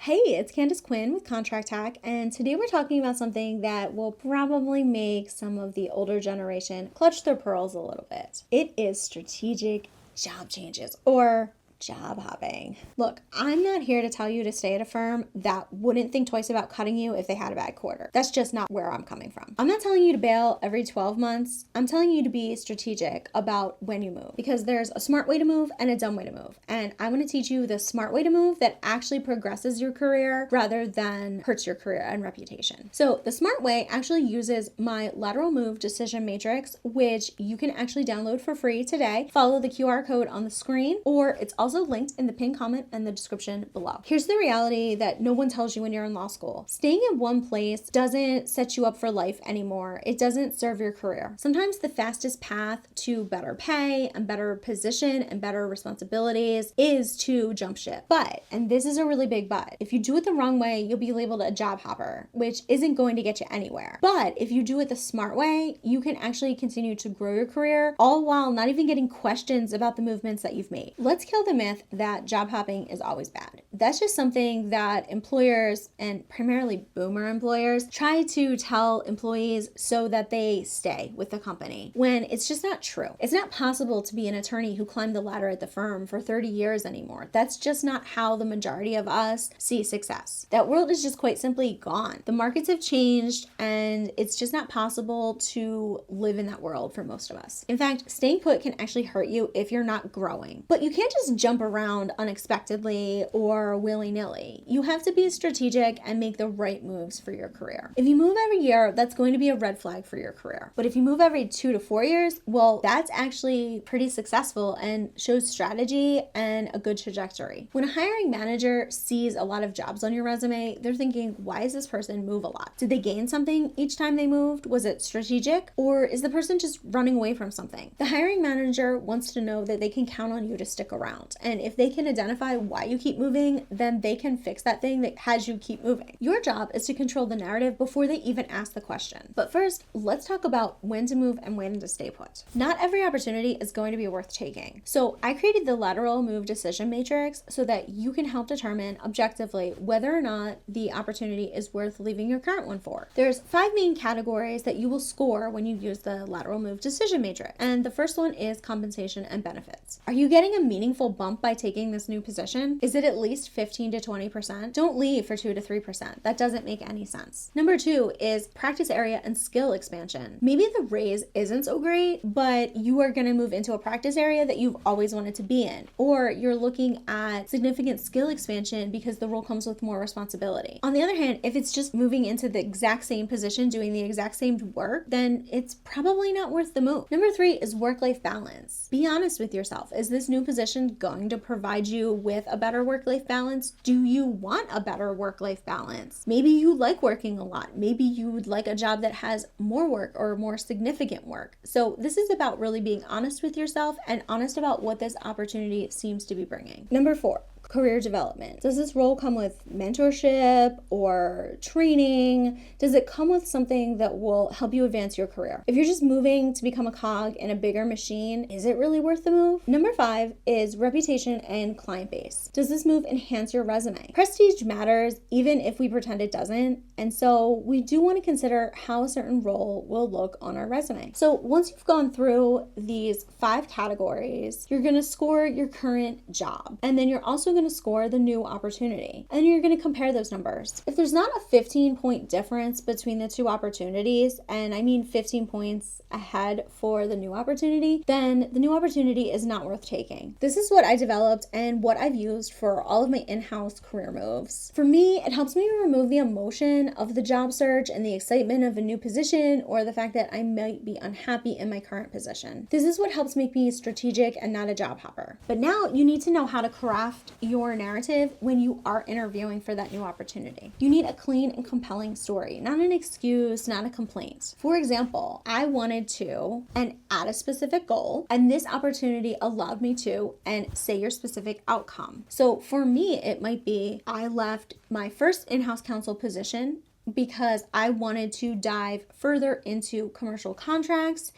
Hey, it's Candice Quinn with Contract Hack, and today we're talking about something that will probably make some of the older generation clutch their pearls a little bit. It is strategic job changes or job hopping. Look, I'm not here to tell you to stay at a firm that wouldn't think twice about cutting you if they had a bad quarter. That's just not where I'm coming from. I'm not telling you to bail every 12 months. I'm telling you to be strategic about when you move, because there's a smart way to move and a dumb way to move. And I want to teach you the smart way to move that actually progresses your career rather than hurts your career and reputation. So the smart way actually uses my lateral move decision matrix, which you can actually download for free today. Follow the QR code on the screen, or it's also linked in the pinned comment and the description below. Here's the reality that no one tells you when you're in law school. Staying in one place doesn't set you up for life anymore. It doesn't serve your career. Sometimes the fastest path to better pay and better position and better responsibilities is to jump ship. But, and this is a really big but, if you do it the wrong way, you'll be labeled a job hopper, which isn't going to get you anywhere. But if you do it the smart way, you can actually continue to grow your career, all while not even getting questions about the movements that you've made. Let's kill the myth that job hopping is always bad. That's just something that employers, and primarily boomer employers, try to tell employees so that they stay with the company, when it's just not true. It's not possible to be an attorney who climbed the ladder at the firm for 30 years anymore. That's just not how the majority of us see success. That world is just quite simply gone. The markets have changed, and it's just not possible to live in that world for most of us. In fact, staying put can actually hurt you if you're not growing. But you can't just jump around unexpectedly or willy-nilly. You have to be strategic and make the right moves for your career. If you move every year, that's going to be a red flag for your career. But if you move every 2 to 4 years, well, that's actually pretty successful and shows strategy and a good trajectory. When a hiring manager sees a lot of jobs on your resume, they're thinking, why does this person move a lot? Did they gain something each time they moved? Was it strategic? Or is the person just running away from something? The hiring manager wants to know that they can count on you to stick around. And if they can identify why you keep moving, then they can fix that thing that has you keep moving. Your job is to control the narrative before they even ask the question. But first, let's talk about when to move and when to stay put. Not every opportunity is going to be worth taking. So I created the lateral move decision matrix so that you can help determine objectively whether or not the opportunity is worth leaving your current one for. There's 5 main categories that you will score when you use the lateral move decision matrix. And the first one is compensation and benefits. Are you getting a meaningful bump by taking this new position? Is it at least 15 to 20%? Don't leave for 2 to 3%. That doesn't make any sense. Number 2 is practice area and skill expansion. Maybe the raise isn't so great, but you are going to move into a practice area that you've always wanted to be in, or you're looking at significant skill expansion because the role comes with more responsibility. On the other hand, if it's just moving into the exact same position, doing the exact same work, then it's probably not worth the move. Number 3 is work-life balance. Be honest with yourself. Is this new position going to provide you with a better work-life balance? Do you want a better work-life balance? Maybe you like working a lot. Maybe you would like a job that has more work or more significant work. So this is about really being honest with yourself and honest about what this opportunity seems to be bringing. Number 4, career development. Does this role come with mentorship or training? Does it come with something that will help you advance your career? If you're just moving to become a cog in a bigger machine, is it really worth the move? Number 5 is reputation and client base. Does this move enhance your resume? Prestige matters even if we pretend it doesn't, and so we do want to consider how a certain role will look on our resume. So once you've gone through these 5 categories, you're going to score your current job, and then you're also going to score the new opportunity, and you're going to compare those numbers. If there's not a 15-point difference between the 2 opportunities, and I mean 15 points ahead for the new opportunity, then the new opportunity is not worth taking. This is what I developed and what I've used for all of my in-house career moves. For me, it helps me remove the emotion of the job search and the excitement of a new position, or the fact that I might be unhappy in my current position. This is what helps make me strategic and not a job hopper. But now you need to know how to craft your narrative when you are interviewing for that new opportunity. You need a clean and compelling story, not an excuse, not a complaint. For example, I wanted to, and at a specific goal, and this opportunity allowed me to, and say your specific outcome. So for me, it might be I left my first in-house counsel position because I wanted to dive further into commercial contracts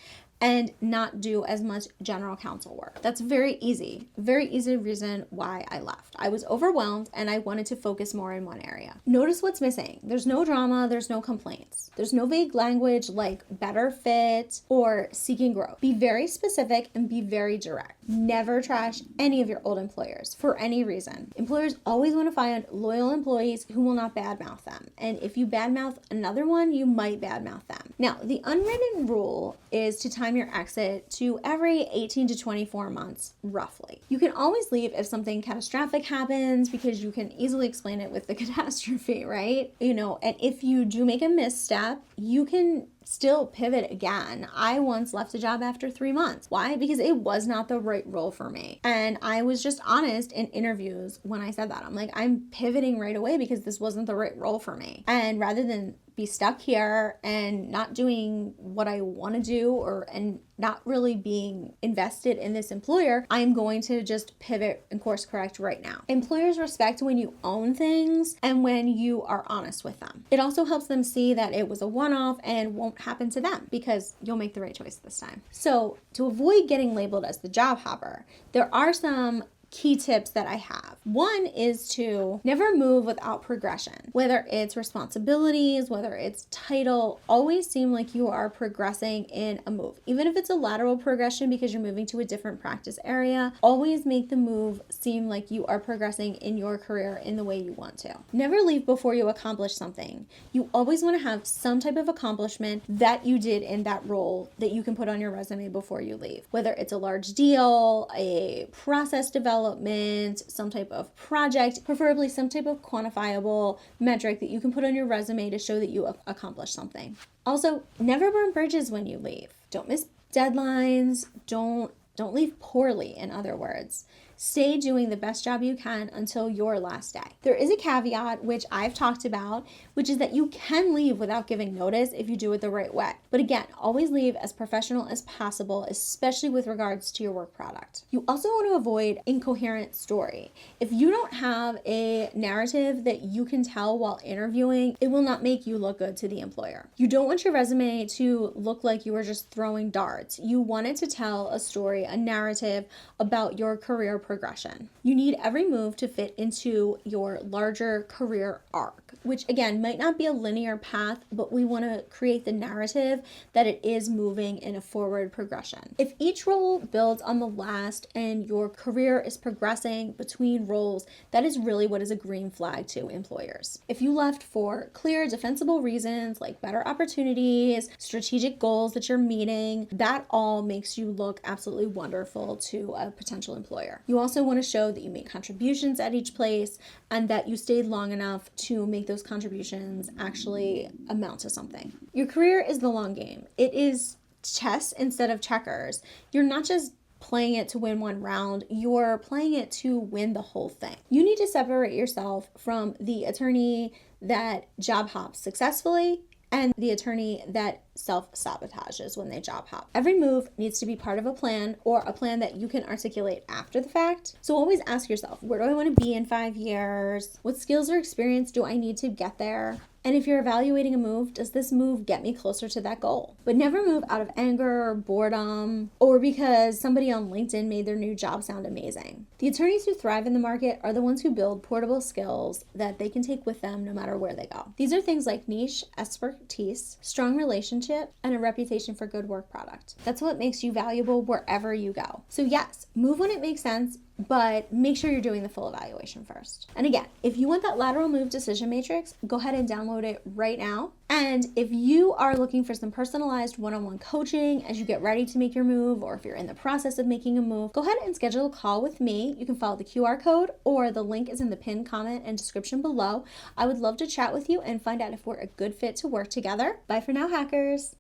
and not do as much general counsel work. That's very easy reason why I left. I was overwhelmed and I wanted to focus more in one area. Notice what's missing. There's no drama, there's no complaints. There's no vague language like better fit or seeking growth. Be very specific and be very direct. Never trash any of your old employers for any reason. Employers always want to find loyal employees who will not badmouth them. And if you badmouth another one, you might badmouth them. Now, the unwritten rule is to time your exit to every 18 to 24 months, roughly. You can always leave if something catastrophic happens because you can easily explain it with the catastrophe, right? And if you do make a misstep, you can still pivot again. I once left a job after 3 months. Why? Because it was not the right role for me. And I was just honest in interviews when I said that. I'm like, I'm pivoting right away because this wasn't the right role for me. And rather than be stuck here and not doing what I want to do and not really being invested in this employer, I'm going to just pivot and course correct right now. Employers respect when you own things and when you are honest with them. It also helps them see that it was a one-off and won't happen to them because you'll make the right choice this time. So to avoid getting labeled as the job hopper, there are some key tips that I have. One is to never move without progression. Whether it's responsibilities, whether it's title, always seem like you are progressing in a move. Even if it's a lateral progression because you're moving to a different practice area, always make the move seem like you are progressing in your career in the way you want to. Never leave before you accomplish something. You always want to have some type of accomplishment that you did in that role that you can put on your resume before you leave. Whether it's a large deal, a process development, some type of project, preferably some type of quantifiable metric that you can put on your resume to show that you accomplished something. Also, never burn bridges when you leave. Don't miss deadlines. Don't leave poorly, in other words. Stay doing the best job you can until your last day. There is a caveat, which I've talked about, which is that you can leave without giving notice if you do it the right way. But again, always leave as professional as possible, especially with regards to your work product. You also want to avoid incoherent story. If you don't have a narrative that you can tell while interviewing, it will not make you look good to the employer. You don't want your resume to look like you were just throwing darts. You want it to tell a story, a narrative about your career progression. You need every move to fit into your larger career arc, which again might not be a linear path, but we want to create the narrative that it is moving in a forward progression. If each role builds on the last and your career is progressing between roles, that is really what is a green flag to employers. If you left for clear, defensible reasons like better opportunities, strategic goals that you're meeting, that all makes you look absolutely wonderful to a potential employer. You also want to show that you made contributions at each place and that you stayed long enough to make those contributions actually amount to something. Your career is the long game. It is chess instead of checkers. You're not just playing it to win one round, you're playing it to win the whole thing. You need to separate yourself from the attorney that job hops successfully and the attorney that self-sabotages when they job hop. Every move needs to be part of a plan or a plan that you can articulate after the fact. So always ask yourself, where do I want to be in 5 years? What skills or experience do I need to get there? And if you're evaluating a move, does this move get me closer to that goal? But never move out of anger or boredom or because somebody on LinkedIn made their new job sound amazing. The attorneys who thrive in the market are the ones who build portable skills that they can take with them no matter where they go. These are things like niche expertise, strong relationship, and a reputation for good work product. That's what makes you valuable wherever you go. So yes, move when it makes sense, but make sure you're doing the full evaluation first. And again, if you want that lateral move decision matrix, go ahead and download it right now. And if you are looking for some personalized one-on-one coaching as you get ready to make your move, or if you're in the process of making a move, go ahead and schedule a call with me. You can follow the QR code or the link is in the pinned comment and description below. I would love to chat with you and find out if we're a good fit to work together. Bye for now, hackers.